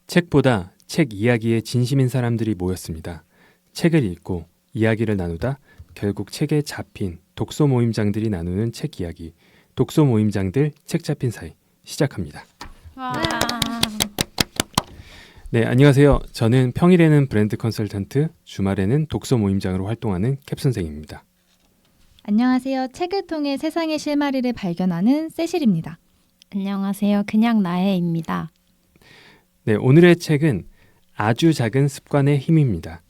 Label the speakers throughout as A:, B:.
A: 책보다 책 이야기에 진심인 사람들이 모였습니다. 책을 읽고 이야기를 나누다 결국 책에 잡힌 독서 모임장들이 나누는 책 이야기. 독서 모임장들 책 잡힌 사이 시작합니다.
B: 와.
A: 네, 안녕하세요. 저는 평일에는 브랜드 컨설턴트, 주말에는 독서 모임장으로 활동하는 캡 선생입니다.
B: 안녕하세요. 책을 통해 세상의 실마리를 발견하는 세실입니다.
C: 안녕하세요. 그냥 나혜입니다.
A: 네, 오늘의 책은 아주 작은 습관의 힘입니다.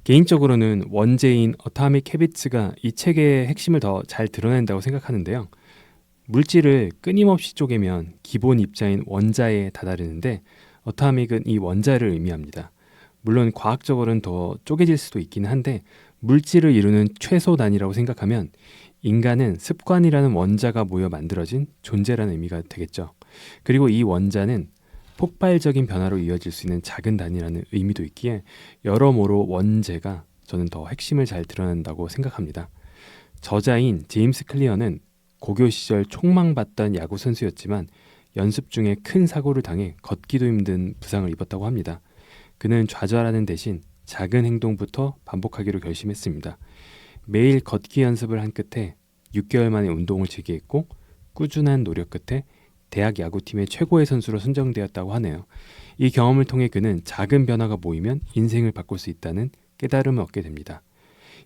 A: 개인적으로는 원제인 어타믹 헤비츠가 이 책의 핵심을 더 잘 드러낸다고 생각하는데요. 물질을 끊임없이 쪼개면 기본 입자인 원자에 다다르는데 어타믹은 이 원자를 의미합니다. 물론 과학적으로는 더 쪼개질 수도 있긴 한데 물질을 이루는 최소 단위라고 생각하면 인간은 습관이라는 원자가 모여 만들어진 존재라는 의미가 되겠죠. 그리고 이 원자는 폭발적인 변화로 이어질 수 있는 작은 단위라는 의미도 있기에 여러모로 원제가 저는 더 핵심을 잘 드러낸다고 생각합니다. 저자인 제임스 클리어는 고교 시절 총망받던 야구 선수였지만 연습 중에 큰 사고를 당해 걷기도 힘든 부상을 입었다고 합니다. 그는 좌절하는 대신 작은 행동부터 반복하기로 결심했습니다. 매일 걷기 연습을 한 끝에 6개월 만에 운동을 재개했고 꾸준한 노력 끝에 대학 야구팀의 최고의 선수로 선정되었다고 하네요. 이 경험을 통해 그는 작은 변화가 모이면 인생을 바꿀 수 있다는 깨달음을 얻게 됩니다.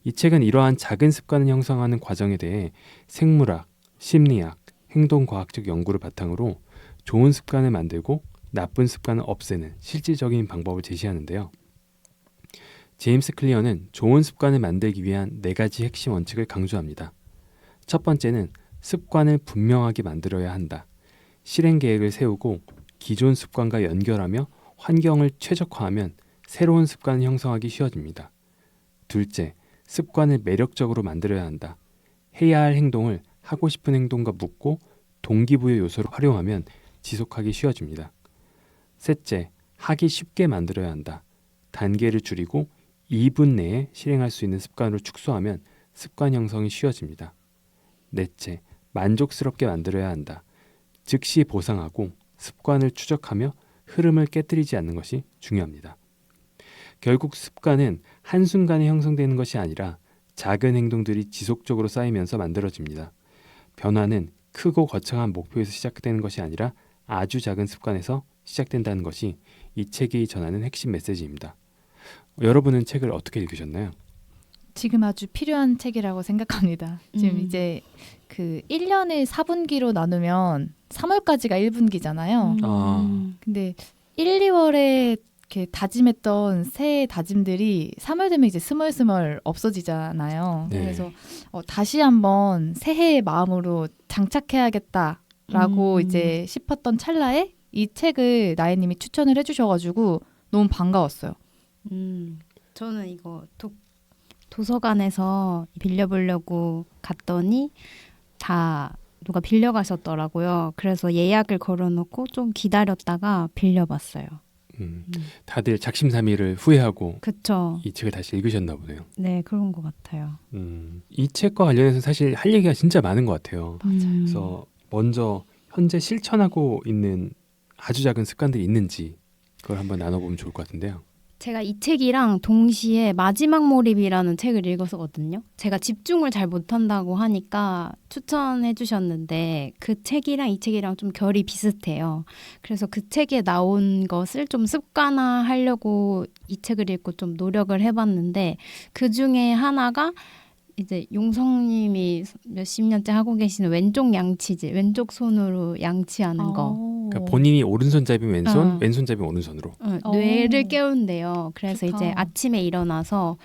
A: 이 책은 이러한 작은 습관을 형성하는 과정에 대해 생물학, 심리학, 행동과학적 연구를 바탕으로 좋은 습관을 만들고 나쁜 습관을 없애는 실질적인 방법을 제시하는데요. 제임스 클리어는 좋은 습관을 만들기 위한 4가지 핵심 원칙을 강조합니다. 첫 번째는 습관을 분명하게 만들어야 한다. 실행 계획을 세우고 기존 습관과 연결하며 환경을 최적화하면 새로운 습관을 형성하기 쉬워집니다. 둘째, 습관을 매력적으로 만들어야 한다. 해야 할 행동을 하고 싶은 행동과 묶고 동기부여 요소를 활용하면 지속하기 쉬워집니다. 셋째, 하기 쉽게 만들어야 한다. 단계를 줄이고 2분 내에 실행할 수 있는 습관으로 축소하면 습관 형성이 쉬워집니다. 넷째, 만족스럽게 만들어야 한다. 즉시 보상하고 습관을 추적하며 흐름을 깨뜨리지 않는 것이 중요합니다. 결국 습관은 한순간에 형성되는 것이 아니라 작은 행동들이 지속적으로 쌓이면서 만들어집니다. 변화는 크고 거창한 목표에서 시작되는 것이 아니라 아주 작은 습관에서 시작된다는 것이 이 책이 전하는 핵심 메시지입니다. 여러분은 책을 어떻게 읽으셨나요?
B: 지금 아주 필요한 책이라고 생각합니다. 지금 이제 그 1년을 4분기로 나누면 3월까지가 1분기잖아요. 근데 1, 2월에 이렇게 다짐했던 새해 다짐들이 3월 되면 이제 스멀스멀 없어지잖아요.
A: 네.
B: 그래서 다시 한번 새해의 마음으로 장착해야겠다라고 이제 싶었던 찰나에 이 책을 나혜님이 추천을 해주셔가지고 너무 반가웠어요.
C: 저는 이거 도서관에서 빌려보려고 갔더니 다 누가 빌려가셨더라고요. 그래서 예약을 걸어놓고 좀 기다렸다가 빌려봤어요.
A: 다들 작심삼일을 후회하고
C: 그쵸.
A: 이 책을 다시 읽으셨나 보네요.
C: 네, 그런 것 같아요.
A: 이 책과 관련해서 사실 할 얘기가 진짜 많은 것 같아요.
C: 맞아요.
A: 그래서 먼저 현재 실천하고 있는 아주 작은 습관들이 있는지 그걸 한번 나눠보면 좋을 것 같은데요.
C: 제가 이 책이랑 동시에 마지막 몰입이라는 책을 읽었거든요. 제가 집중을 잘 못한다고 하니까 추천해 주셨는데 그 책이랑 이 책이랑 좀 결이 비슷해요. 그래서 그 책에 나온 것을 좀 습관화하려고 이 책을 읽고 좀 노력을 해봤는데 그 중에 하나가 이제 용성님이 몇십 년째 하고 계시는 왼쪽 양치질, 왼쪽 손으로 양치하는 거.
A: 그러니까 본인이 오른손잡이면 왼손, 왼손잡이면 오른손으로.
C: 뇌를 깨운대요. 그래서
B: 좋다.
C: 이제 아침에 일어나서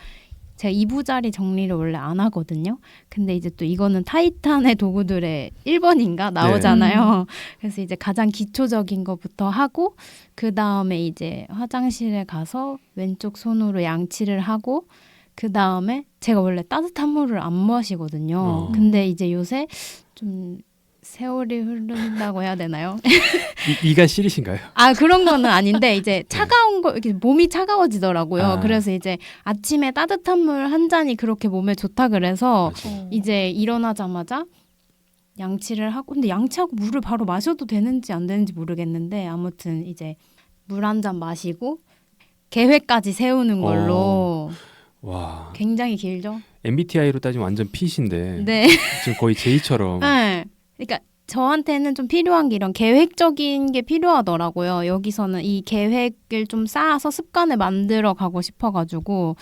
C: 제가 이부자리 정리를 원래 안 하거든요. 근데 이제 또 이거는 타이탄의 도구들의 1번인가 나오잖아요. 그래서 이제 가장 기초적인 것부터 하고 그 다음에 이제 화장실에 가서 왼쪽 손으로 양치를 하고 그 다음에 제가 원래 따뜻한 물을 안 마시거든요. 근데 이제 요새 좀 세월이 흐른다고 해야 되나요?
A: 이가 시리신가요?
C: 아, 그런 거는 아닌데 이제 차가운 거 이렇게 몸이 차가워지더라고요. 그래서 이제 아침에 따뜻한 물 한 잔이 그렇게 몸에 좋다 그래서 이제 일어나자마자 양치를 하고 근데 양치하고 물을 바로 마셔도 되는지 안 되는지 모르겠는데 아무튼 이제 물 한 잔 마시고 계획까지 세우는 걸로
A: 와,
C: 굉장히 길죠.
A: MBTI로 따지면 완전 P신데
C: 네.
A: 지금 거의 J처럼.
C: 네. 그러니까 저한테는 좀 필요한 게 이런 계획적인 게 필요하더라고요. 여기서는 이 계획을 좀 쌓아서 습관을 만들어 가고 싶어가지고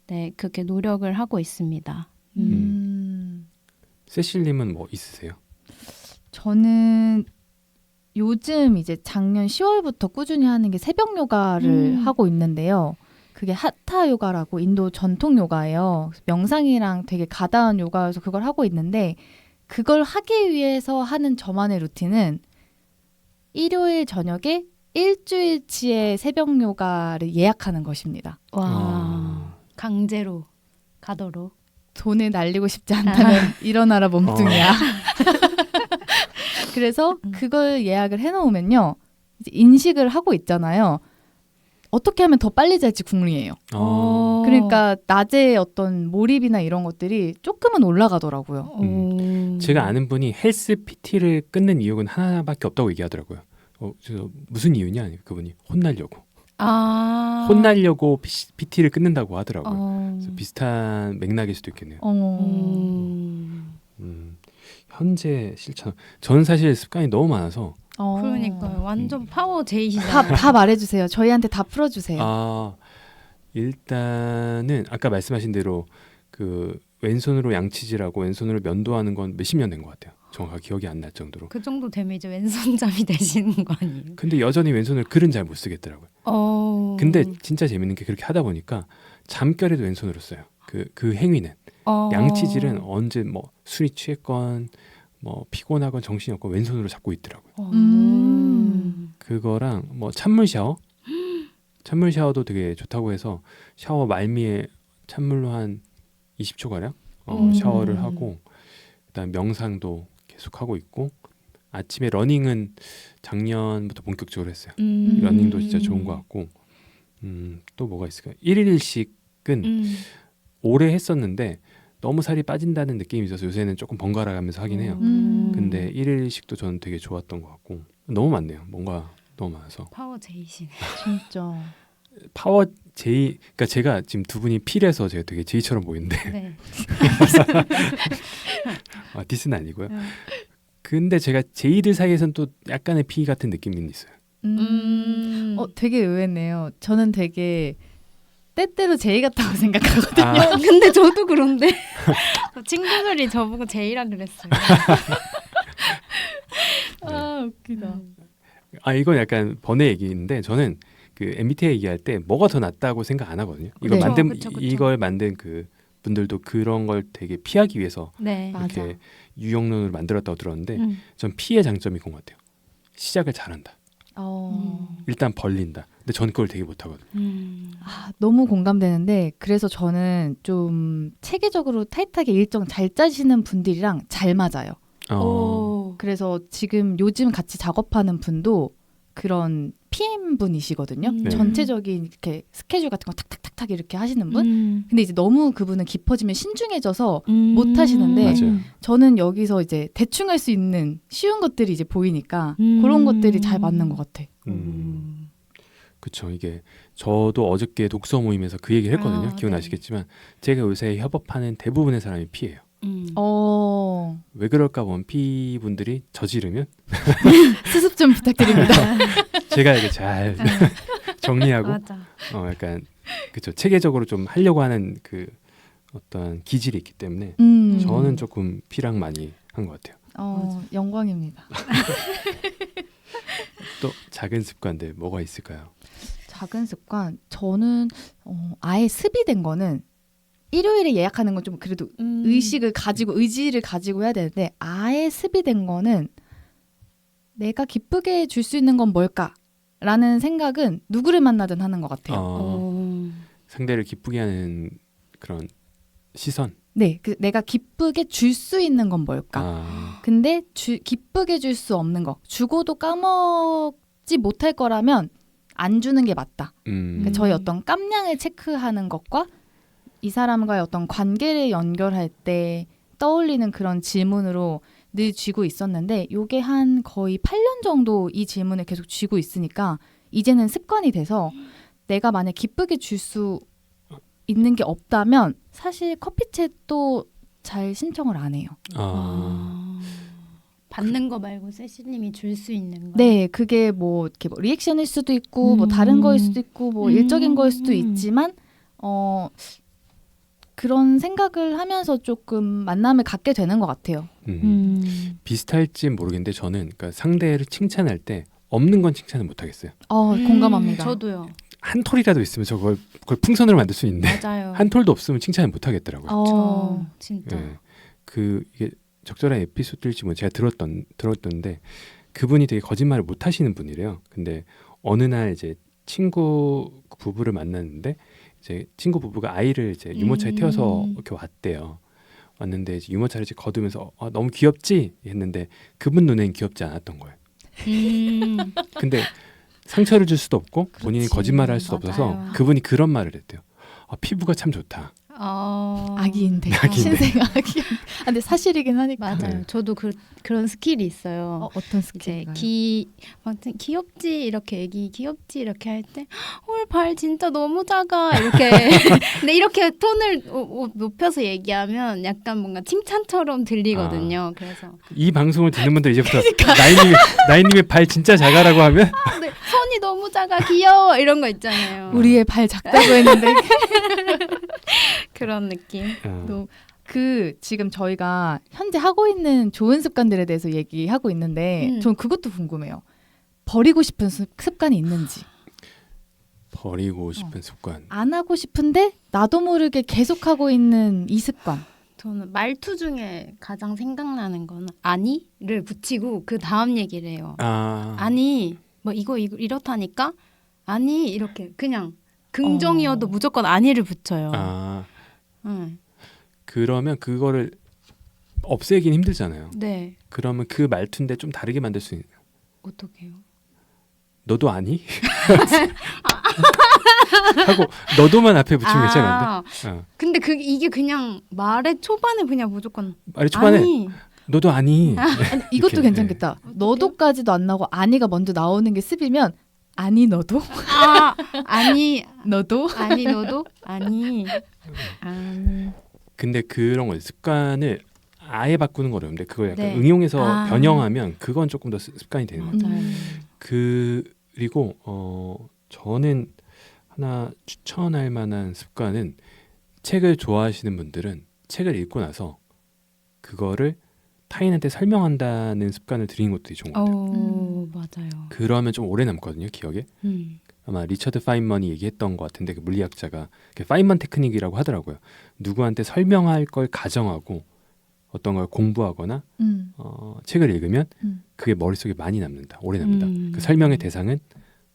C: 네 그렇게 노력을 하고 있습니다.
A: 세실님은 뭐 있으세요?
B: 저는 요즘 이제 작년 10월부터 꾸준히 하는 게 새벽 요가를 하고 있는데요. 그게 하타 요가라고 인도 전통 요가예요. 명상이랑 되게 가다운 요가여서 그걸 하고 있는데 그걸 하기 위해서 하는 저만의 루틴은 일요일 저녁에 일주일치의 새벽 요가를 예약하는 것입니다.
C: 와 강제로 가도록.
B: 돈을 날리고 싶지 않다면 일어나라 몸뚱이야. 그래서 그걸 예약을 해놓으면요. 이제 인식을 하고 있잖아요. 어떻게 하면 더 빨리 잘지 궁리해요. 그러니까 낮에 어떤 몰입이나 이런 것들이 조금은 올라가더라고요.
A: 제가 아는 분이 헬스 PT를 끊는 이유는 하나밖에 없다고 얘기하더라고요. 무슨 이유냐? 그분이 혼나려고. 혼나려고 PT를 끊는다고 하더라고요. 그래서 비슷한 맥락일 수도 있겠네요. 현재 실천. 저는 사실 습관이 너무 많아서.
C: 그러니까요. 완전 파워 제이시잖아요.
B: 다 말해주세요. 저희한테 다 풀어주세요.
A: 일단은 아까 말씀하신 대로 그 왼손으로 양치질하고 왼손으로 면도하는 건 몇십 년 된 것 같아요. 정확하게 기억이 안 날 정도로.
C: 그 정도 되면 이제 왼손잡이 되시는 거 아니에요?
A: 근데 여전히 왼손을 글은 잘 못 쓰겠더라고요. 근데 진짜 재밌는 게 그렇게 하다 보니까 잠결에도 왼손으로 써요. 그 행위는. 양치질은 언제 뭐 술이 취했건 뭐 피곤하건 정신이 없건 왼손으로 잡고 있더라고요. 그거랑 뭐 찬물 샤워 샤워도 되게 좋다고 해서 샤워 말미에 찬물로 한 20초 가량 샤워를 하고 그다음 명상도 계속 하고 있고 아침에 러닝은 작년부터 본격적으로 했어요. 러닝도 진짜 좋은 것 같고 또 뭐가 있을까요? 1일씩은 오래 했었는데 너무 살이 빠진다는 느낌이 있어서 요새는 조금 번갈아 가면서 하긴 해요. 근데 1일씩도 저는 되게 좋았던 것 같고 너무 많네요. 뭔가 너무 많아서.
C: 파워 제이시네.
B: 진짜.
A: 파워 제이, 그러니까 제가 지금 두 분이 필해서 제가 되게 제이처럼 보이는데
C: 네.
A: 디스는 아니고요. 근데 제가 제이들 사이에서는 또 약간의 피 같은 느낌이 있어요.
B: 되게 의외네요. 저는 되게 때때로 제이 같다고 생각하거든요.
C: 근데 저도 그런데 친구들이 저보고 제이라 그랬어요.
B: 웃기다.
A: 이건 약간 번외 얘기인데 저는 그 MBTI 얘기할 때 뭐가 더 낫다고 생각 안 하거든요.
C: 그쵸.
A: 이걸 만든 그 분들도 그런 걸 되게 피하기 위해서
C: 네.
A: 이렇게 유형론을 만들었다고 들었는데 전 피의 장점이 그런 것 같아요. 시작을 잘한다. 일단 벌린다. 근데 전 그걸 되게 못하거든요.
B: 너무 공감되는데 그래서 저는 좀 체계적으로 타이트하게 일정 잘 짜시는 분들이랑 잘 맞아요. 그래서 지금 요즘 같이 작업하는 분도 그런 PM 분이시거든요.
A: 네.
B: 전체적인 이렇게 스케줄 같은 거 탁탁탁탁 이렇게 하시는 분. 근데 이제 너무 그분은 깊어지면 신중해져서 못 하시는데
A: 맞아요.
B: 저는 여기서 이제 대충 할 수 있는 쉬운 것들이 이제 보이니까 그런 것들이 잘 맞는 것 같아.
A: 그렇죠. 이게 저도 어저께 독서 모임에서 그 얘기를 했거든요. 기억나시겠지만 제가 요새 협업하는 대부분의 사람이 P예요. 왜 그럴까 보면 P 분들이 저지르면
B: 수습 좀 부탁드립니다.
A: 제가 이렇게 잘 정리하고
C: 맞아.
A: 약간 그렇죠. 체계적으로 좀 하려고 하는 그 어떤 기질이 있기 때문에 저는 조금 P랑 많이 한 것 같아요.
B: 영광입니다.
A: 또 작은 습관들 뭐가 있을까요?
B: 작은 습관 저는 아예 습이된 거는 일요일에 예약하는 건 좀 그래도 의지를 가지고 해야 되는데 아예 습이된 거는 내가 기쁘게 줄 수 있는 건 뭘까라는 생각은 누구를 만나든 하는 것 같아요.
A: 상대를 기쁘게 하는 그런 시선.
B: 네, 내가 기쁘게 줄 수 있는 건 뭘까? 근데 기쁘게 줄 수 없는 거, 주고도 까먹지 못할 거라면 안 주는 게 맞다. 그러니까 저희 어떤 깜냥을 체크하는 것과 이 사람과의 어떤 관계를 연결할 때 떠올리는 그런 질문으로 늘 쥐고 있었는데 요게 한 거의 8년 정도 이 질문을 계속 쥐고 있으니까 이제는 습관이 돼서 내가 만약 기쁘게 줄 수 있는 게 없다면 사실 커피챗도 잘 신청을 안 해요.
C: 받는 거 말고 세시님이 줄 수 있는 거.
B: 네, 그게 뭐 이렇게 뭐 리액션일 수도 있고 뭐 다른 거일 수도 있고 뭐 일적인 거일 수도 있지만 그런 생각을 하면서 조금 만남을 갖게 되는 것 같아요.
A: 비슷할지 모르겠는데 저는 그러니까 상대를 칭찬할 때 없는 건 칭찬을 못 하겠어요.
B: 공감합니다.
C: 저도요.
A: 한 톨이라도 있으면 그걸 풍선으로 만들 수 있는데
C: 맞아요.
A: 한 톨도 없으면 칭찬을 못 하겠더라고요.
C: 저 진짜.
A: 예. 이게 적절한 에피소드일지 뭐 제가 들었던데 그분이 되게 거짓말을 못 하시는 분이래요. 근데 어느 날 이제 친구 부부를 만났는데 이제 친구 부부가 아이를 이제 유모차에 태워서 이렇게 왔대요. 왔는데 이제 유모차를 이제 거두면서 너무 귀엽지? 했는데 그분 눈엔 귀엽지 않았던 거예요. 근데 상처를 줄 수도 없고 본인이 거짓말을 할 수도
C: 맞아요.
A: 없어서 그분이 그런 말을 했대요. 피부가 참 좋다.
B: 아기인데 신생 아기. 근데 사실이긴 하니까.
C: 맞아요. 저도 그런 스킬이 있어요.
B: 어떤
C: 이제
B: 스킬인가요?
C: 아무튼 귀엽지 이렇게 애기 귀엽지 이렇게 할 때 헐 발 진짜 너무 작아 이렇게 근데 이렇게 톤을 높여서 얘기하면 약간 뭔가 칭찬처럼 들리거든요. 그래서
A: 이 방송을 듣는 분들 이제부터 나이님의 발 진짜 작아라고 하면
C: 네, 손이 너무 작아 귀여워 이런 거 있잖아요.
B: 우리의 발 작다고 했는데
C: 그런 느낌.
B: 지금 저희가 현재 하고 있는 좋은 습관들에 대해서 얘기하고 있는데 전 그것도 궁금해요. 버리고 싶은 습관이 있는지.
A: 버리고 싶은 습관.
B: 안 하고 싶은데 나도 모르게 계속하고 있는 이 습관.
C: 저는 말투 중에 가장 생각나는 거는 아니를 붙이고 그 다음 얘기를 해요. 아니 뭐 이거 이렇다니까 아니 이렇게 그냥 긍정이어도 무조건 아니를 붙여요.
A: 그러면 그거를 없애긴 힘들잖아요.
C: 네.
A: 그러면 그 말투인데 좀 다르게 만들 수 있는.
C: 어떻게요?
A: 너도 아니? 하고 너도만 앞에 붙이면 괜찮은데.
C: 근데 이게 그냥 말의 초반에 그냥 무조건
A: 말의 초반에
C: 아니.
A: 너도 아니.
B: 아니, 이것도 괜찮겠다. 너도까지도 안 나오고 아니가 먼저 나오는 게 습이면 아니 너도?
C: 아니
B: 너도?
C: 아니 너도? 아니.
A: 근데 그런 거 습관을 아예 바꾸는 거 어려운데 그걸 약간
C: 네.
A: 응용해서 변형하면 그건 조금 더 습관이 되는 것 같아요.
C: 맞아요.
A: 그리고 저는 하나 추천할 만한 습관은 책을 좋아하시는 분들은 책을 읽고 나서 그거를 타인한테 설명한다는 습관을 들이는 것도 되게 좋은 것 같아요.
C: 맞아요.
A: 그러면 좀 오래 남거든요, 기억에. 아마 리처드 파인먼이 얘기했던 것 같은데 그 물리학자가 파인먼 테크닉이라고 하더라고요. 누구한테 설명할 걸 가정하고 어떤 걸 공부하거나 책을 읽으면 그게 머릿속에 많이 남는다. 오래 남는다. 그 설명의 대상은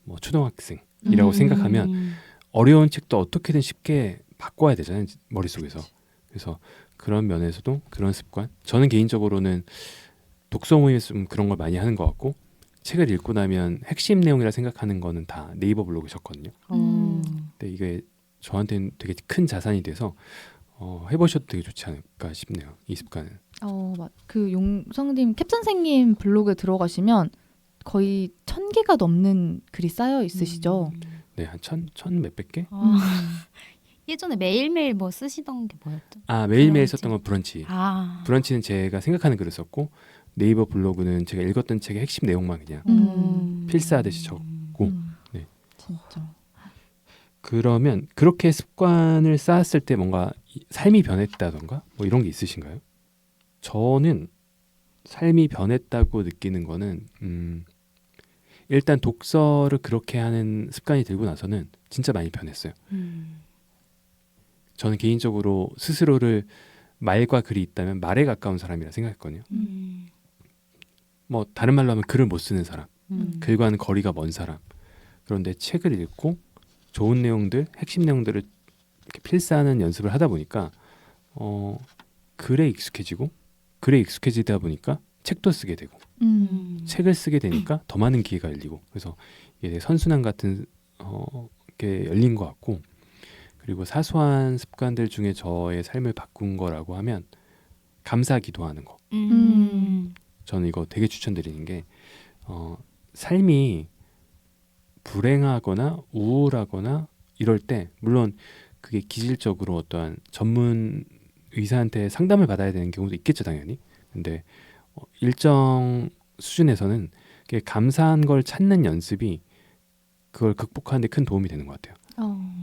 A: 뭐 초등학생이라고 생각하면 어려운 책도 어떻게든 쉽게 바꿔야 되잖아요. 머릿속에서. 그래서 그런 면에서도 그런 습관. 저는 개인적으로는 독서 모임에서 좀 그런 걸 많이 하는 것 같고 책을 읽고 나면 핵심 내용이라 생각하는 거는 다 네이버 블로그에 적거든요. 근데 이게 저한테는 되게 큰 자산이 돼서 해보셔도 되게 좋지 않을까 싶네요. 이 습관은.
B: 그 용성님 캡 선생님 블로그에 들어가시면 거의 1000개가 넘는 글이 쌓여 있으시죠?
A: 네, 한 천 몇백 개?
C: 예전에 매일매일 뭐 쓰시던 게 뭐였죠?
A: 매일매일 썼던 건 브런치. 브런치는 제가 생각하는 글을 썼고 네이버 블로그는 제가 읽었던 책의 핵심 내용만 그냥 필사하듯이 적고. 네.
B: 진짜.
A: 그러면 그렇게 습관을 쌓았을 때 뭔가 삶이 변했다던가 뭐 이런 게 있으신가요? 저는 삶이 변했다고 느끼는 거는 일단 독서를 그렇게 하는 습관이 들고 나서는 진짜 많이 변했어요. 저는 개인적으로 스스로를 말과 글이 있다면 말에 가까운 사람이라 생각했거든요. 뭐 다른 말로 하면 글을 못 쓰는 사람, 글과는 거리가 먼 사람. 그런데 책을 읽고 좋은 내용들, 핵심 내용들을 이렇게 필사하는 연습을 하다 보니까 글에 익숙해지다 보니까 책도 쓰게 되고 책을 쓰게 되니까 더 많은 기회가 열리고 그래서 이게 선순환 같은 게 열린 것 같고 그리고 사소한 습관들 중에 저의 삶을 바꾼 거라고 하면 감사 기도하는 거. 저는 이거 되게 추천드리는 게 삶이 불행하거나 우울하거나 이럴 때 물론 그게 기질적으로 어떠한 전문 의사한테 상담을 받아야 되는 경우도 있겠죠 당연히. 근데 일정 수준에서는 그게 감사한 걸 찾는 연습이 그걸 극복하는 데 큰 도움이 되는 것 같아요.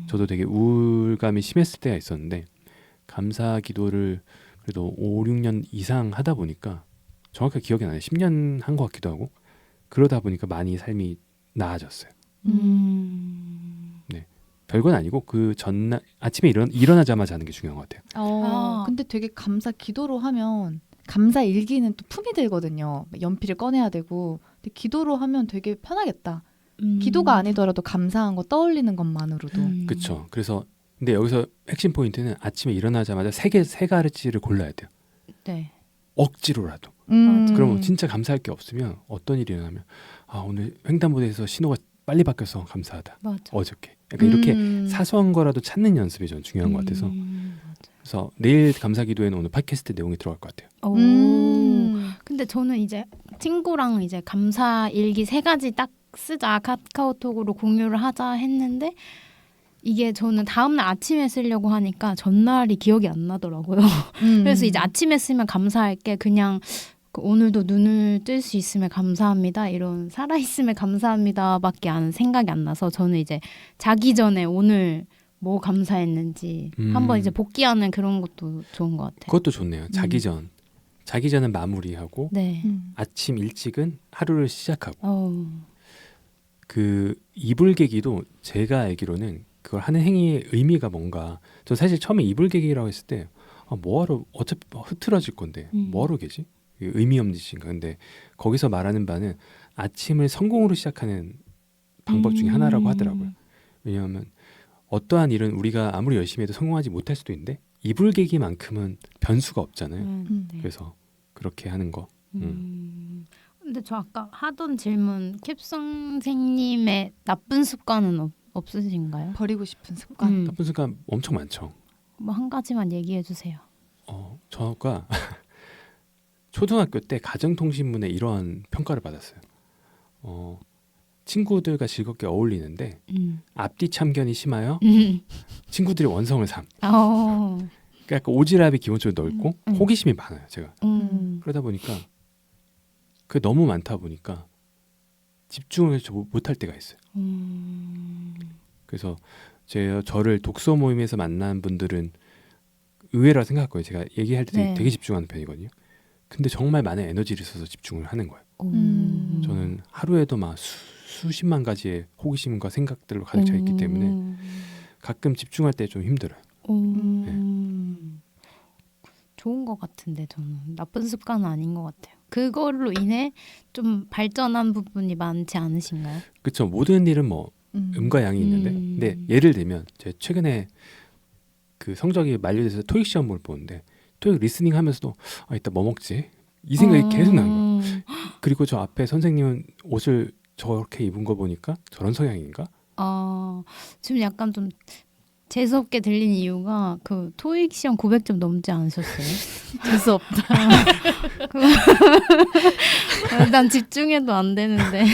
A: 저도 되게 우울감이 심했을 때가 있었는데 감사 기도를 그래도 5, 6년 이상 하다 보니까 정확하게 기억이 안 나요. 10년 한 것 같기도 하고 그러다 보니까 많이 삶이 나아졌어요. 별건 아니고 그 전날 아침에 일어나자마자 하는 게 중요한 것 같아요.
B: 근데 되게 감사 기도로 하면 감사 일기는 또 품이 들거든요. 연필을 꺼내야 되고. 근데 기도로 하면 되게 편하겠다. 기도가 아니더라도 감사한 거 떠올리는 것만으로도.
A: 그렇죠. 그래서 근데 여기서 핵심 포인트는 아침에 일어나자마자 세 가지를 골라야 돼요.
C: 네.
A: 억지로라도. 그럼 진짜 감사할 게 없으면 어떤 일이 일어나면 오늘 횡단보도에서 신호가 빨리 바뀌어서 감사하다.
C: 맞아.
A: 어저께. 약간 이렇게 사소한 거라도 찾는 연습이 전 중요한 것 같아서 그래서 내일 감사 기도에는 오늘 팟캐스트 내용이 들어갈 것 같아요.
C: 근데 저는 이제 친구랑 이제 감사 일기 3가지 딱 쓰자 카카오톡으로 공유를 하자 했는데 이게 저는 다음날 아침에 쓰려고 하니까 전날이 기억이 안 나더라고요. 그래서 이제 아침에 쓰면 감사할 게 그냥 오늘도 눈을 뜰 수 있음에 감사합니다. 이런 살아있음에 감사합니다밖에 생각이 안 나서 저는 이제 자기 전에 오늘 뭐 감사했는지 한번 이제 복귀하는 그런 것도 좋은 것 같아요.
A: 그것도 좋네요. 자기 전은 마무리하고
C: 네.
A: 아침 일찍은 하루를 시작하고 그 이불개기도 제가 알기로는 그걸 하는 행위의 의미가 뭔가 저 사실 처음에 이불개기라고 했을 때 뭐하러 어차피 흐트러질 건데 뭐하러 개지? 의미 없는 짓인가. 근데 거기서 말하는 바는 아침을 성공으로 시작하는 방법 중에 하나라고 하더라고요. 왜냐하면 어떠한 일은 우리가 아무리 열심히 해도 성공하지 못할 수도 있는데 이불개기만큼은 변수가 없잖아요.
C: 네.
A: 그래서 그렇게 하는 거.
C: 근데 저 아까 하던 질문 캡 선생님의 나쁜 습관은 없으신가요?
B: 버리고 싶은 습관.
A: 나쁜 습관 엄청 많죠.
C: 뭐 한 가지만 얘기해 주세요.
A: 저가 초등학교 때 가정통신문에 이러한 평가를 받았어요. 친구들과 즐겁게 어울리는데 앞뒤 참견이 심하여 친구들이 원성을 삼. 그러니까 약간 오지랖이 기본적으로 넓고 호기심이 많아요. 제가. 그러다 보니까 그게 너무 많다 보니까 집중을 못할 때가 있어요. 그래서 저를 독서 모임에서 만난 분들은 의외라 생각할 거예요. 제가 얘기할 때 되게 집중하는 편이거든요. 근데 정말 많은 에너지를 써서 집중을 하는 거예요. 저는 하루에도 막 수십만 가지의 호기심과 생각들로 가득 차 있기 때문에 가끔 집중할 때 좀 힘들어요.
C: 좋은 것 같은데 저는 나쁜 습관은 아닌 것 같아요. 그걸로 인해 좀 발전한 부분이 많지 않으신가요?
A: 그렇죠. 모든 일은 뭐 음과 양이 있는데 근데 예를 들면 제가 최근에 그 성적이 만료돼서 토익 시험을 보는데 토익 리스닝 하면서도 이따 뭐 먹지? 이 생각이 계속 나는 거예요. 그리고 저 앞에 선생님은 옷을 저렇게 입은 거 보니까 저런 성향인가?
C: 지금 약간 좀 재수없게 들린 이유가 그 토익 시험 900점 넘지 않으셨어요?
B: 재수없다.
C: 난 집중해도 안 되는데.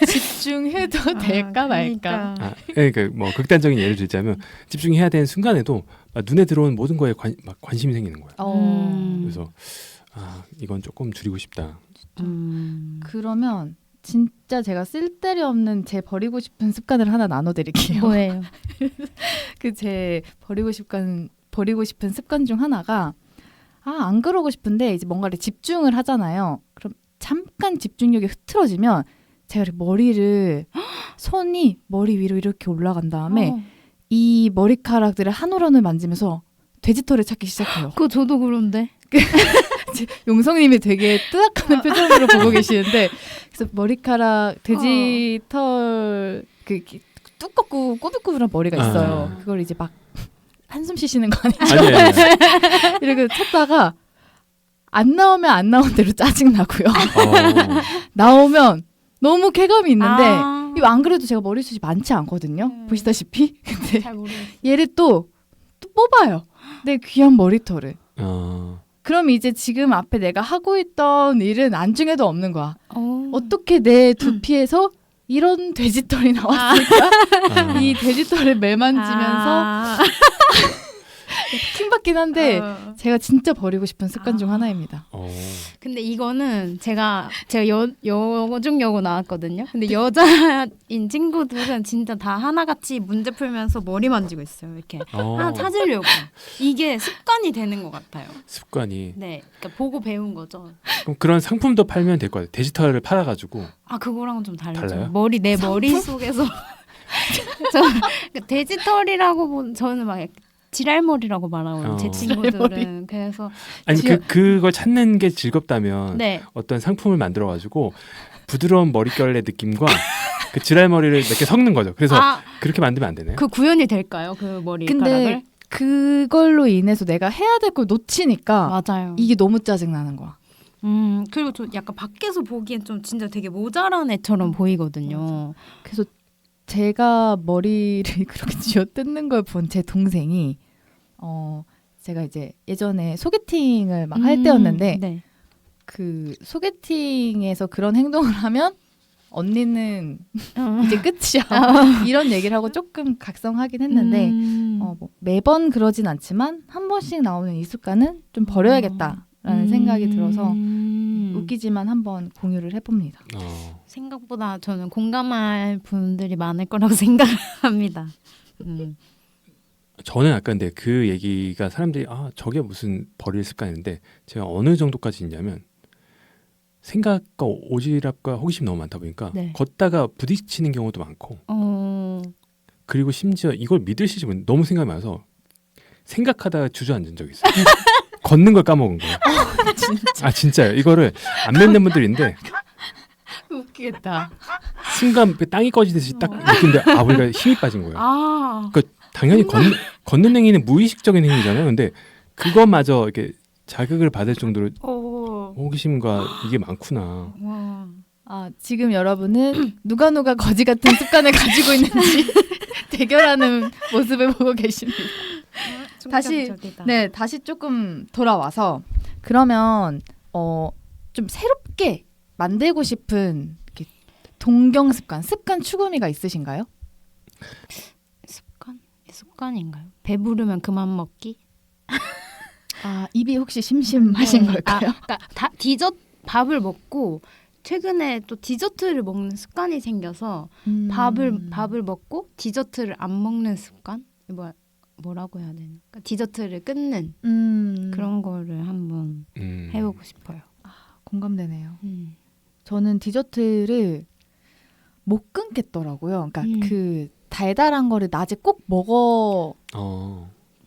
B: 집중해도 될까 말까.
A: 그러니까 뭐 극단적인 예를 들자면 집중해야 되는 순간에도 눈에 들어오는 모든 거에 관심이 생기는 거예요. 그래서 이건 조금 줄이고 싶다.
B: 그러면 진짜 제가 쓸데리 없는 제 버리고 싶은 습관을 하나 나눠드릴게요.
C: 뭐예요?
B: 제 버리고 싶은 습관 중 하나가 안 그러고 싶은데 이제 뭔가를 집중을 하잖아요. 그럼 잠깐 집중력이 흐트러지면 제가 손이 머리 위로 이렇게 올라간 다음에 이 머리카락들을 한 올 한 올 만지면서 돼지털을 찾기 시작해요.
C: 그거 저도 그런데.
B: 용성님이 되게 뜨악하는 표정으로 보고 계시는데 그래서 머리카락 돼지털 두껍고 꼬불꼬불한 머리가 있어요. 그걸 이제 막 한숨 쉬시는 거 아니죠?
A: 아니에요.
B: 이렇게 찾다가 안 나오면 안 나온 대로 짜증 나고요. 나오면 너무 쾌감이 있는데 이거 안 그래도 제가 머리숱이 많지 않거든요. 보시다시피. 근데
C: 잘 모르겠어요.
B: 얘를 또 뽑아요. 내 귀한 머리털을. 그럼 이제 지금 앞에 내가 하고 있던 일은 안중에도 없는 거야. 어떻게 내 두피에서 이런 돼지털이 나왔을까?
A: 아,
B: 이 돼지털을 매만지면서 킹받긴 한데 제가 진짜 버리고 싶은 습관 중 하나입니다.
C: 근데 이거는 제가 여중 여고 나왔거든요. 근데 여자인 친구들은 진짜 다 하나같이 문제 풀면서 머리 만지고 있어요. 이렇게 하나 찾으려고. 이게 습관이 되는 것 같아요.
A: 습관이.
C: 네, 그러니까 보고 배운 거죠.
A: 그럼 그런 상품도 팔면 될 것 같아요. 데지털을 팔아가지고.
C: 아 그거랑은 좀 다르죠.
A: 달라요?
C: 내 머릿 속에서 데지털이라고 저는 막 지랄머리라고 말하거든요. 제 친구들은. 그래서
A: 아니 그걸 찾는 게 즐겁다면
C: 네.
A: 어떤 상품을 만들어가지고 부드러운 머릿결의 느낌과 그 지랄 머리를 몇 개 섞는 거죠. 그래서 그렇게 만들면 안 되나요?
C: 그 구현이 될까요? 그 머리카락을?
B: 근데 그걸로 인해서 내가 해야 될 걸 놓치니까
C: 맞아요.
B: 이게 너무 짜증나는 거야.
C: 그리고 저 약간 밖에서 보기엔 좀 진짜 되게 모자란 애처럼 보이거든요.
B: 그래서 제가 머리를 그렇게 쥐어뜯는 걸 본 제 동생이 제가 이제 예전에 소개팅을 막 할 때였는데
C: 네.
B: 그 소개팅에서 그런 행동을 하면 언니는 이제 끝이야 이런 얘기를 하고 조금 각성하긴 했는데 뭐 매번 그러진 않지만 한 번씩 나오는 이 습관은 좀 버려야겠다라는 생각이 들어서 웃기지만 한번 공유를 해봅니다.
C: 생각보다 저는 공감할 분들이 많을 거라고 생각합니다.
A: 저는 약간 근데 그 얘기가 사람들이 저게 무슨 버릴 습관인데 제가 어느 정도까지 있냐면 생각과 오지랖과 호기심이 너무 많다 보니까
C: 네.
A: 걷다가 부딪히는 경우도 많고 그리고 심지어 이걸 믿으시지 못 너무 생각이 많아서 생각하다가 주저앉은 적이 있어요. 걷는 걸 까먹은 거예요.
B: 진짜
A: 진짜요. 이거를 안 믿는 분들인데
B: 웃기겠다.
A: 순간 그 땅이 꺼지듯이 딱 느낀데 우리가 힘이 빠진 거예요. 당연히 걷는 행위는 무의식적인 행위잖아요. 근데 그것마저 이렇게 자극을 받을 정도로 호기심과 이게 많구나.
B: 지금 여러분은 누가 거지 같은 습관을 가지고 있는지 대결하는 모습을 보고 계십니다. 다시 조금 돌아와서 그러면 좀 새롭게 만들고 싶은 이렇게 동경 습관 추구미가 있으신가요?
C: 습관인가요? 배부르면 그만 먹기?
B: 입이 혹시 심심하신 걸까요?
C: 그러니까 밥을 먹고 최근에 또 디저트를 먹는 습관이 생겨서 밥을 먹고 디저트를 안 먹는 습관? 뭐라고 해야 되나? 그러니까 디저트를 끊는 그런 거를 한번 해보고 싶어요.
B: 공감되네요. 저는 디저트를 못 끊겠더라고요. 그러니까 그 달달한 거를 낮에 꼭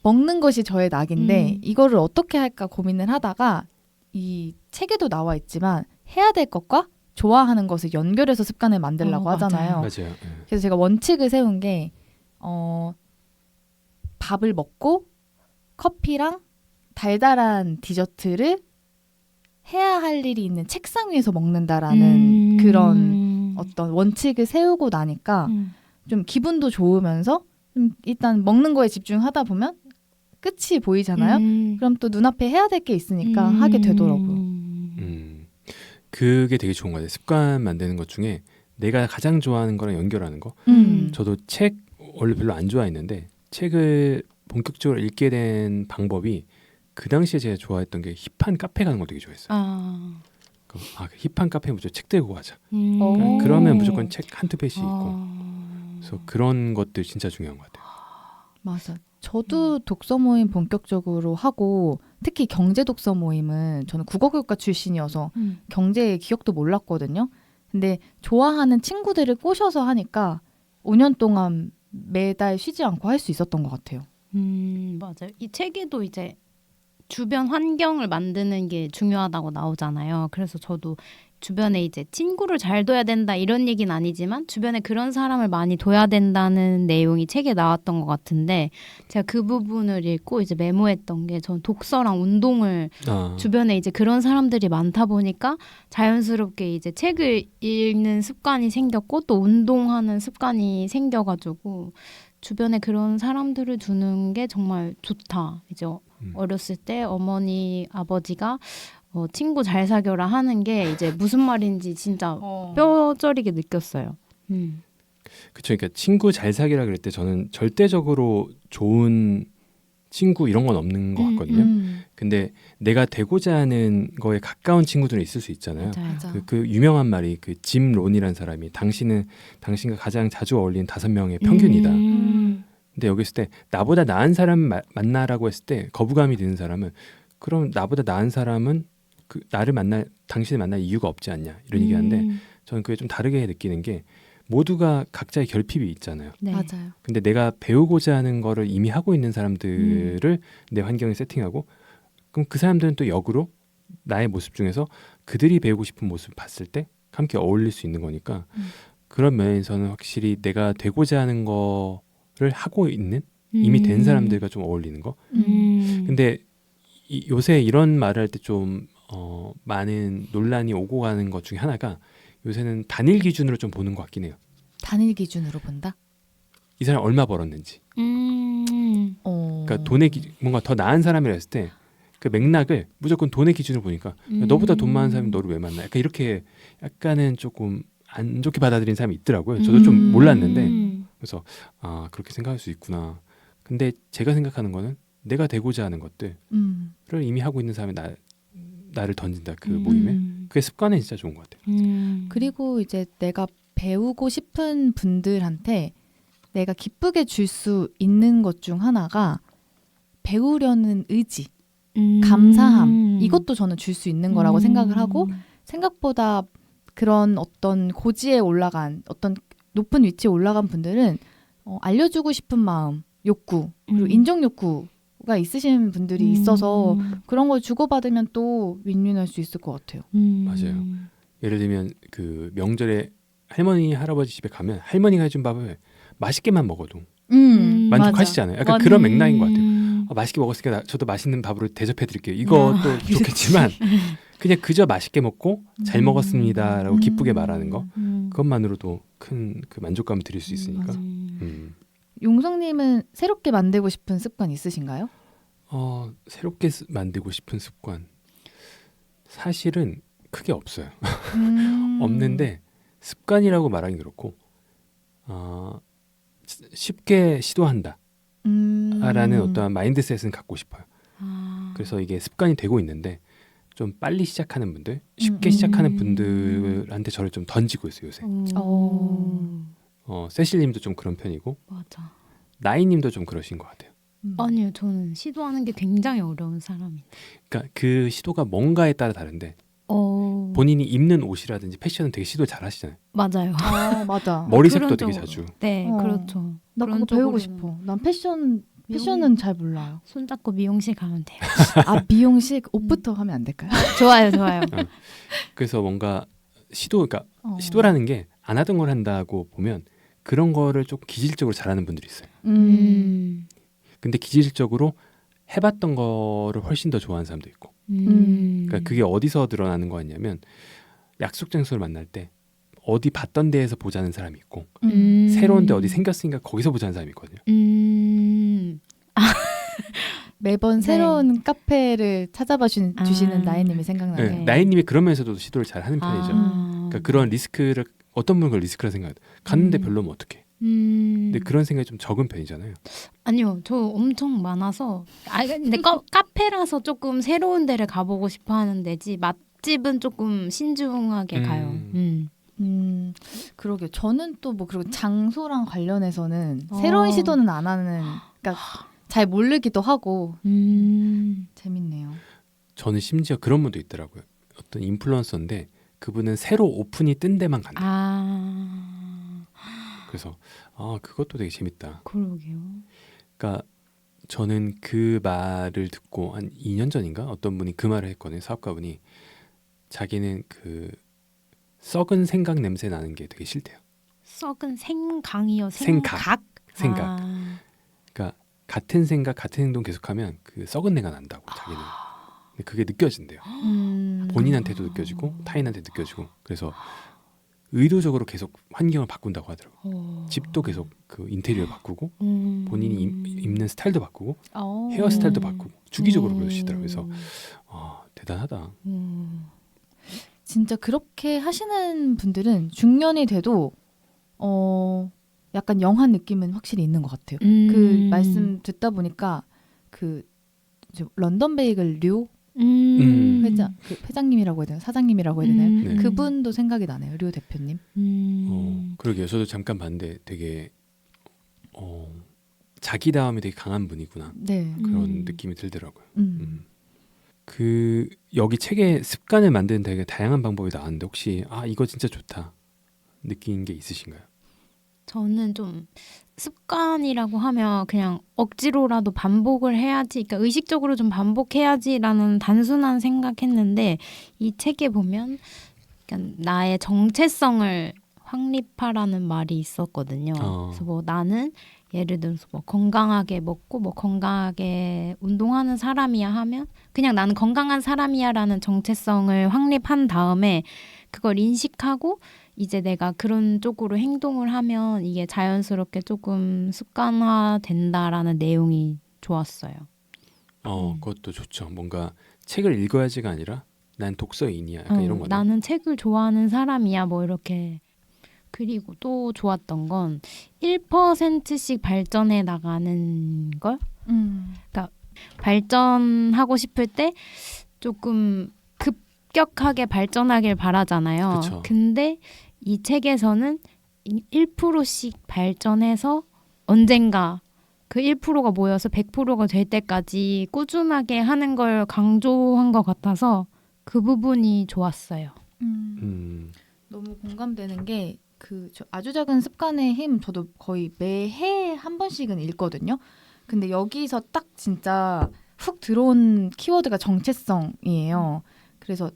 B: 먹는 것이 저의 낙인데 이거를 어떻게 할까 고민을 하다가 이 책에도 나와 있지만 해야 될 것과 좋아하는 것을 연결해서 습관을 만들려고 하잖아요.
A: 맞아요.
B: 그래서 제가 원칙을 세운 게 밥을 먹고 커피랑 달달한 디저트를 해야 할 일이 있는 책상 위에서 먹는다라는 그런 어떤 원칙을 세우고 나니까 좀 기분도 좋으면서 일단 먹는 거에 집중하다 보면 끝이 보이잖아요. 그럼 또 눈앞에 해야 될 게 있으니까 하게 되더라고요.
A: 그게 되게 좋은 것 같아요. 습관 만드는 것 중에 내가 가장 좋아하는 거랑 연결하는 거. 저도 책 원래 별로 안 좋아했는데 책을 본격적으로 읽게 된 방법이 그 당시에 제가 좋아했던 게 힙한 카페 가는 거 되게 좋아했어요. 힙한 카페 무조건 책 들고 가자. 그러면 무조건 책 한두 페이지 읽고. 그래서 그런 것들 진짜 중요한 것 같아요.
B: 맞아. 저도 독서 모임 본격적으로 하고 특히 경제 독서 모임은 저는 국어교육과 출신이어서 경제의 기억도 몰랐거든요. 근데 좋아하는 친구들을 꼬셔서 하니까 5년 동안 매달 쉬지 않고 할 수 있었던 것 같아요.
C: 맞아요. 이 책에도 이제 주변 환경을 만드는 게 중요하다고 나오잖아요. 그래서 저도 주변에 이제 친구를 잘 둬야 된다 이런 얘기는 아니지만 주변에 그런 사람을 많이 둬야 된다는 내용이 책에 나왔던 것 같은데 제가 그 부분을 읽고 이제 메모했던 게 전 독서랑 운동을 주변에 이제 그런 사람들이 많다 보니까 자연스럽게 이제 책을 읽는 습관이 생겼고 또 운동하는 습관이 생겨가지고 주변에 그런 사람들을 두는 게 정말 좋다. 이제 어렸을 때 어머니 아버지가 친구 잘 사귀어라 하는 게 이제 무슨 말인지 진짜 뼈저리게 느꼈어요.
A: 그쵸. 그러니까 친구 잘 사귀라 그럴 때 저는 절대적으로 좋은 친구 이런 건 없는 것 같거든요. 근데 내가 되고자 하는 거에 가까운 친구들은 있을 수 있잖아요.
C: 맞아요.
B: 맞아.
A: 그 유명한 말이 그 짐 론이라는 사람이 당신은 당신과 가장 자주 어울리는 5명의 평균이다. 근데 여기 있을 때 나보다 나은 사람 만나라고 했을 때 거부감이 드는 사람은 그럼 나보다 나은 사람은 그 나를 당신을 만날 이유가 없지 않냐 이런 얘기하는데 저는 그게 좀 다르게 느끼는 게 모두가 각자의 결핍이 있잖아요.
C: 네.
B: 맞아요.
A: 근데 내가 배우고자 하는 거를 이미 하고 있는 사람들을 내 환경에 세팅하고 그럼 그 사람들은 또 역으로 나의 모습 중에서 그들이 배우고 싶은 모습을 봤을 때 함께 어울릴 수 있는 거니까 그런 면에서는 확실히 내가 되고자 하는 거를 하고 있는 이미 된 사람들과 좀 어울리는 거. 근데 요새 이런 말을 할 때 좀 많은 논란이 오고 가는 것 중에 하나가 요새는 단일 기준으로 좀 보는 것 같긴 해요.
B: 단일 기준으로 본다?
A: 이 사람 얼마 벌었는지. 그러니까 돈의 뭔가 더 나은 사람이라 했을 때 그 맥락을 무조건 돈의 기준으로 보니까 너보다 돈 많은 사람이 너를 왜 만나? 약간 이렇게 약간은 조금 안 좋게 받아들이는 사람이 있더라고요. 저도 좀 몰랐는데 그래서 아 그렇게 생각할 수 있구나. 근데 제가 생각하는 거는 내가 되고자 하는 것들을 이미 하고 있는 사람이 나를 던진다 그 모임에 그게 습관은 진짜 좋은 것 같아요.
B: 그리고 이제 내가 배우고 싶은 분들한테 내가 기쁘게 줄 수 있는 것 중 하나가 배우려는 의지, 감사함 이것도 저는 줄 수 있는 거라고 생각을 하고 생각보다 그런 어떤 고지에 올라간 어떤 높은 위치에 올라간 분들은 알려주고 싶은 마음, 욕구 그리고 인정 욕구가 있으신 분들이 있어서 그런 걸 주고받으면 또 윈윈할 수 있을 것 같아요.
A: 맞아요. 예를 들면 그 명절에 할머니 할아버지 집에 가면 할머니가 해준 밥을 맛있게만 먹어도 만족하시잖아요. 약간 그런 맥락인 것 같아요. 맛있게 먹었으니까 저도 맛있는 밥으로 대접해드릴게요. 이것도 좋겠지만 그냥 그저 맛있게 먹고 잘 먹었습니다라고 기쁘게 말하는 거 그것만으로도 큰 그 만족감을 드릴 수 있으니까.
B: 용성님은 새롭게 만들고 싶은 습관 있으신가요?
A: 새롭게 만들고 싶은 습관 사실은 크게 없어요. 없는데 습관이라고 말하기 그렇고 쉽게 시도한다 라는 어떠한 마인드셋은 갖고 싶어요. 그래서 이게 습관이 되고 있는데 좀 빨리 시작하는 분들 쉽게 시작하는 분들한테 저를 좀 던지고 있어요 요새. 세실님도 좀 그런 편이고
C: 맞아.
A: 나이님도 좀 그러신 것 같아요.
C: 아니요, 저는 시도하는 게 굉장히 어려운 사람이에요.
A: 그러니까 그 시도가 뭔가에 따라 다른데 본인이 입는 옷이라든지 패션은 되게 시도 잘 하시잖아요.
C: 맞아요.
B: 맞아.
A: 머리색도
C: 그런
A: 되게
C: 쪽으로.
A: 자주.
C: 네,
B: 어.
C: 그렇죠.
B: 나
C: 그런
B: 그거 배우고
C: 쪽으로는.
B: 싶어. 난 패션은 잘 몰라요.
C: 손잡고 미용실 가면 돼요.
B: 아 미용실 옷부터 하면 안 될까요?
C: 좋아요, 좋아요.
A: 그래서 뭔가 그러니까 시도라는 게 안 하던 걸 한다고 보면 그런 거를 좀 기질적으로 잘하는 분들이 있어요. 근데 기질적으로 해봤던 거를 훨씬 더 좋아하는 사람도 있고. 그러니까 그게 어디서 드러나는 거였냐면 약속 장소를 만날 때 어디 봤던 데에서 보자는 사람이 있고 새로운 데 어디 생겼으니까 거기서 보자는 사람이 있거든요.
B: 매번
C: 네.
B: 새로운 카페를 찾아봐 주시는 나혜님이 생각나네요.
A: 네, 나이님이 그런 면에서도 시도를 잘 하는 편이죠. 그러니까 그런 리스크를 어떤 분은 그걸 리스크라 생각해요. 갔는데 별로면 어떡해. 근데 그런 생각이 좀 적은 편이잖아요.
C: 아니요, 저 엄청 많아서. 근데 카페라서 조금 새로운 데를 가보고 싶어 하는 데지 맛집은 조금 신중하게 가요.
B: 그러게요. 저는 또 뭐 그리고 장소랑 관련해서는 새로운 시도는 안 하는. 그러니까 잘 모르기도 하고 재밌네요.
A: 저는 심지어 그런 분도 있더라고요. 어떤 인플루언서인데 그분은 새로 오픈이 뜬 데만 간다. 그래서 그것도 되게 재밌다.
C: 그러게요.
A: 그러니까 저는 그 말을 듣고 한 2년 전인가 어떤 분이 그 말을 했거든요. 사업가분이 자기는 그 썩은 생각 냄새 나는 게 되게 싫대요.
C: 썩은 생강이요.
A: 생각.
C: 아.
A: 그러니까 같은 생각, 같은 행동 계속하면 그 썩은 내가 난다고 자기는. 근데 그게 느껴진대요. 본인한테도 느껴지고 타인한테 느껴지고. 그래서 의도적으로 계속 환경을 바꾼다고 하더라고요. 집도 계속 그 인테리어를 바꾸고 본인이 입는 스타일도 바꾸고 헤어스타일도 바꾸고 주기적으로 그러시더라고요. 그래서 대단하다.
B: 진짜 그렇게 하시는 분들은 중년이 돼도 약간 영한 느낌은 확실히 있는 것 같아요. 그 말씀 듣다 보니까 그 런던 베이글 류 회장님이라고 해야 되나 사장님이라고 해야 되나요?
A: 네.
B: 그분도 생각이 나네요. 류 대표님.
A: 그러게요. 저도 잠깐 봤는데 되게 자기다움이 되게 강한 분이구나.
B: 네.
A: 그런 느낌이 들더라고요. 그 여기 책에 습관을 만드는 되게 다양한 방법이 나왔는데 혹시 이거 진짜 좋다 느낀 게 있으신가요?
C: 저는 좀 습관이라고 하면 그냥 억지로라도 반복을 해야지, 그러니까 의식적으로 좀 반복해야지라는 단순한 생각했는데 이 책에 보면 그러니까 나의 정체성을 확립하라는 말이 있었거든요. 그래서 뭐 나는 예를 들어서 뭐 건강하게 먹고 뭐 건강하게 운동하는 사람이야 하면 그냥 나는 건강한 사람이야라는 정체성을 확립한 다음에 그걸 인식하고 이제 내가 그런 쪽으로 행동을 하면 이게 자연스럽게 조금 습관화 된다라는 내용이 좋았어요.
A: 그것도 좋죠. 뭔가 책을 읽어야지가 아니라 난 독서인이야. 약간 이런 거네.
C: 나는 책을 좋아하는 사람이야. 뭐 이렇게. 그리고 또 좋았던 건 1%씩 발전해 나가는 걸. 그러니까 발전하고 싶을 때 조금 급격하게 발전하길 바라잖아요.
A: 그쵸.
C: 근데 이 책에서는 1%씩 발전해서 언젠가 그 1%가 모여서 100%가 될 때까지 꾸준하게 하는 걸 강조한 것 같아서 그 부분이 좋았어요.
B: 너무 공감되는 게 저 아주 작은 습관의 힘 저도 거의 매해 한 번씩은 읽거든요. 근데 여기서 딱 진짜 훅 들어온 키워드가 정체성이에요. 그래서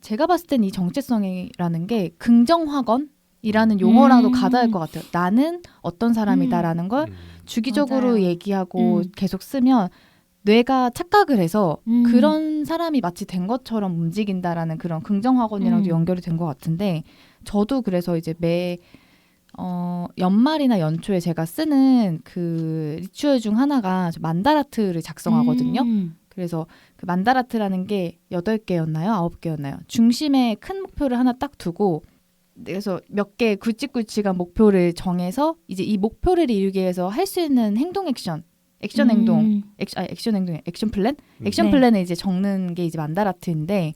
B: 제가 봤을 땐 이 정체성이라는 게 긍정확언이라는 용어랑도 가닿을 것 같아요. 나는 어떤 사람이다라는 걸 주기적으로
C: 맞아요.
B: 얘기하고 계속 쓰면 뇌가 착각을 해서 그런 사람이 마치 된 것처럼 움직인다라는 그런 긍정확언이랑도 연결이 된 것 같은데 저도 그래서 이제 연말이나 연초에 제가 쓰는 그 리추얼 중 하나가 만다라트를 작성하거든요. 그래서 그 만다라트라는 게 8개였나요? 9개였나요? 중심에 큰 목표를 하나 딱 두고 그래서 몇 개 굵직굵직한 목표를 정해서 이제 이 목표를 이루기 위해서 할 수 있는 행동 액션 플랜? 액션 플랜을 이제 적는 게 이제 만다라트인데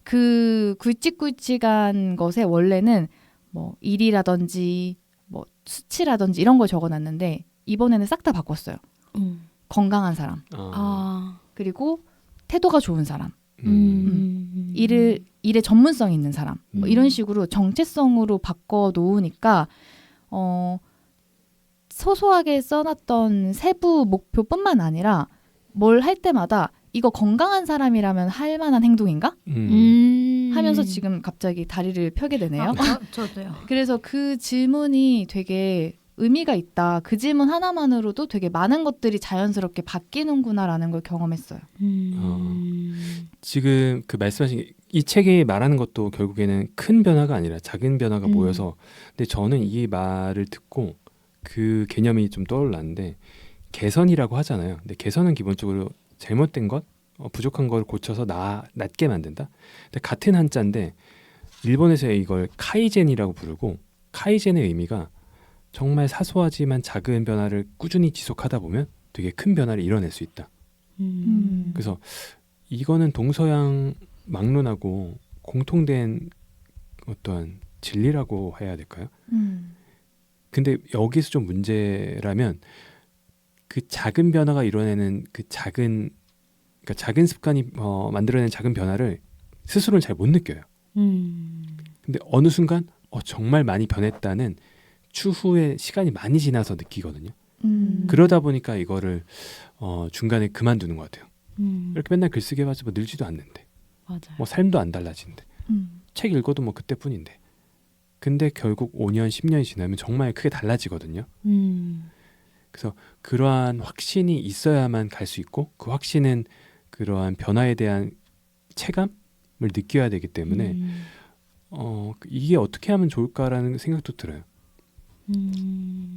B: 그 굵직굵직한 것에 원래는 뭐 일이라든지 뭐 수치라든지 이런 걸 적어놨는데 이번에는 싹 다 바꿨어요. 건강한 사람. 그리고 태도가 좋은 사람. 일에 전문성이 있는 사람. 뭐 이런 식으로 정체성으로 바꿔 놓으니까 소소하게 써놨던 세부 목표뿐만 아니라 뭘 할 때마다 이거 건강한 사람이라면 할 만한 행동인가? 하면서 지금 갑자기 다리를 펴게 되네요.
C: 저도요.
B: 그래서 그 질문이 되게 의미가 있다. 그 질문 하나만으로도 되게 많은 것들이 자연스럽게 바뀌는구나라는 걸 경험했어요.
A: 지금 그 말씀하신 이 책이 말하는 것도 결국에는 큰 변화가 아니라 작은 변화가 모여서 근데 저는 이 말을 듣고 그 개념이 좀 떠올랐는데 개선이라고 하잖아요. 근데 개선은 기본적으로 잘못된 것, 부족한 걸 고쳐서 낫게 만든다. 근데 같은 한자인데 일본에서 이걸 카이젠이라고 부르고 카이젠의 의미가 정말 사소하지만 작은 변화를 꾸준히 지속하다 보면 되게 큰 변화를 이뤄낼 수 있다. 그래서 이거는 동서양 막론하고 공통된 어떠한 진리라고 해야 될까요? 근데 여기서 좀 문제라면 그 작은 변화가 이뤄내는 그러니까 작은 습관이 만들어내는 작은 변화를 스스로는 잘 못 느껴요. 근데 어느 순간 정말 많이 변했다는 추후에 시간이 많이 지나서 느끼거든요. 그러다 보니까 이거를 중간에 그만두는 것 같아요. 이렇게 맨날 글쓰기 해봐서 뭐 늘지도 않는데
C: 맞아요.
A: 뭐 삶도 안 달라지는데 책 읽어도 뭐 그때뿐인데 근데 결국 5년 10년이 지나면 정말 크게 달라지거든요. 그래서 그러한 확신이 있어야만 갈 수 있고 그 확신은 그러한 변화에 대한 체감을 느껴야 되기 때문에 이게 어떻게 하면 좋을까라는 생각도 들어요.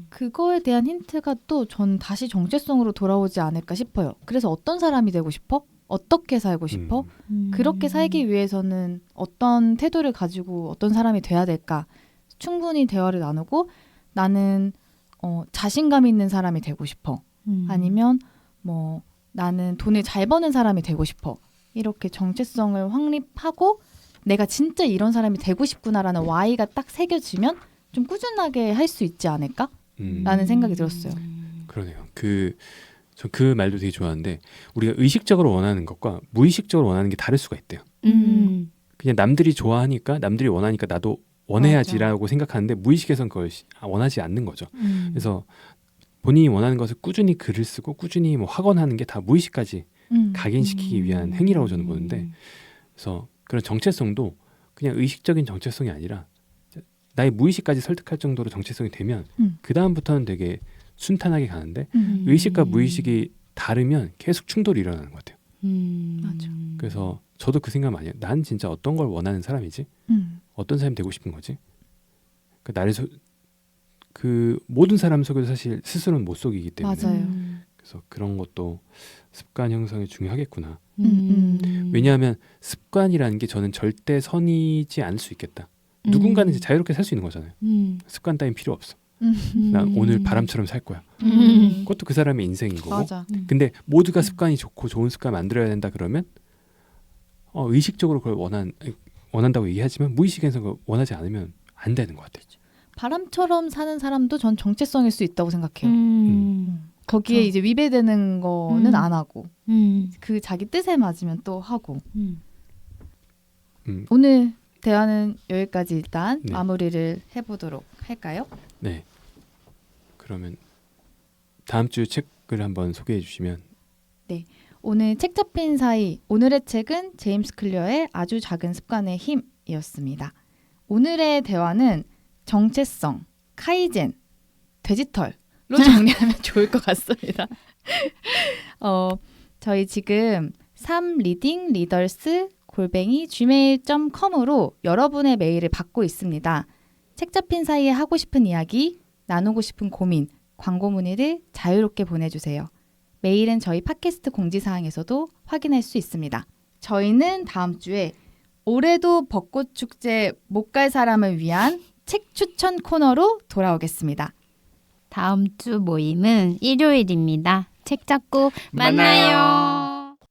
B: 그거에 대한 힌트가 또 전 다시 정체성으로 돌아오지 않을까 싶어요. 그래서 어떤 사람이 되고 싶어? 어떻게 살고 싶어? 그렇게 살기 위해서는 어떤 태도를 가지고 어떤 사람이 돼야 될까? 충분히 대화를 나누고 나는 자신감 있는 사람이 되고 싶어. 아니면 뭐 나는 돈을 잘 버는 사람이 되고 싶어. 이렇게 정체성을 확립하고 내가 진짜 이런 사람이 되고 싶구나라는 Y가 딱 새겨지면 좀 꾸준하게 할 수 있지 않을까? 라는 생각이 들었어요.
A: 그러네요. 전 그 말도 되게 좋아하는데 우리가 의식적으로 원하는 것과 무의식적으로 원하는 게 다를 수가 있대요. 그냥 남들이 좋아하니까 남들이 원하니까 나도 원해야지라고 생각하는데 무의식에선 그걸 원하지 않는 거죠. 그래서 본인이 원하는 것을 꾸준히 글을 쓰고 꾸준히 뭐 학원하는 게 다 무의식까지 각인시키기 위한 행위라고 저는 보는데 그래서 그런 정체성도 그냥 의식적인 정체성이 아니라 나의 무의식까지 설득할 정도로 정체성이 되면 그 다음부터는 되게 순탄하게 가는데 의식과 무의식이 다르면 계속 충돌이 일어나는 것 같아요.
B: 맞아.
A: 그래서 저도 그 생각 많이 해요. 난 진짜 어떤 걸 원하는 사람이지? 어떤 사람이 되고 싶은 거지? 그 모든 사람 속에도 사실 스스로는 못 속이기 때문에
B: 맞아요.
A: 그래서 그런 것도 습관 형성이 중요하겠구나.
B: 음.
A: 왜냐하면 습관이라는 게 저는 절대 선이지 않을 수 있겠다. 누군가는 이제 자유롭게 살 수 있는 거잖아요. 습관 따윈 필요 없어. 난 오늘 바람처럼 살 거야. 그것도 그 사람의 인생인 거고.
B: 맞아.
A: 근데 모두가 습관이 좋고 좋은 습관 만들어야 된다 그러면 의식적으로 그걸 원한다고 얘기하지만 무의식에서 그걸 원하지 않으면 안 되는 것 같아요.
B: 바람처럼 사는 사람도 전 정체성일 수 있다고 생각해요. 거기에
C: 그렇죠.
B: 이제 위배되는 거는 안 하고 그 자기 뜻에 맞으면 또 하고. 오늘 대화는 여기까지 일단
A: 네.
B: 마무리를 해보도록 할까요?
A: 네. 그러면 다음 주 책을 한번 소개해 주시면.
B: 오늘 책 잡힌 사이 오늘의 책은 제임스 클리어의 아주 작은 습관의 힘이었습니다. 오늘의 대화는 정체성, 카이젠, 디지털로 정리하면 좋을 것 같습니다. 저희 지금 3리딩리더스@gmail.com으로 여러분의 메일을 받고 있습니다. 책 잡힌 사이에 하고 싶은 이야기, 나누고 싶은 고민, 광고 문의를 자유롭게 보내주세요. 메일은 저희 팟캐스트 공지사항에서도 확인할 수 있습니다. 저희는 다음 주에 올해도 벚꽃축제 못 갈 사람을 위한 책 추천 코너로 돌아오겠습니다.
C: 다음 주 모임은 일요일입니다. 책 잡고 만나요.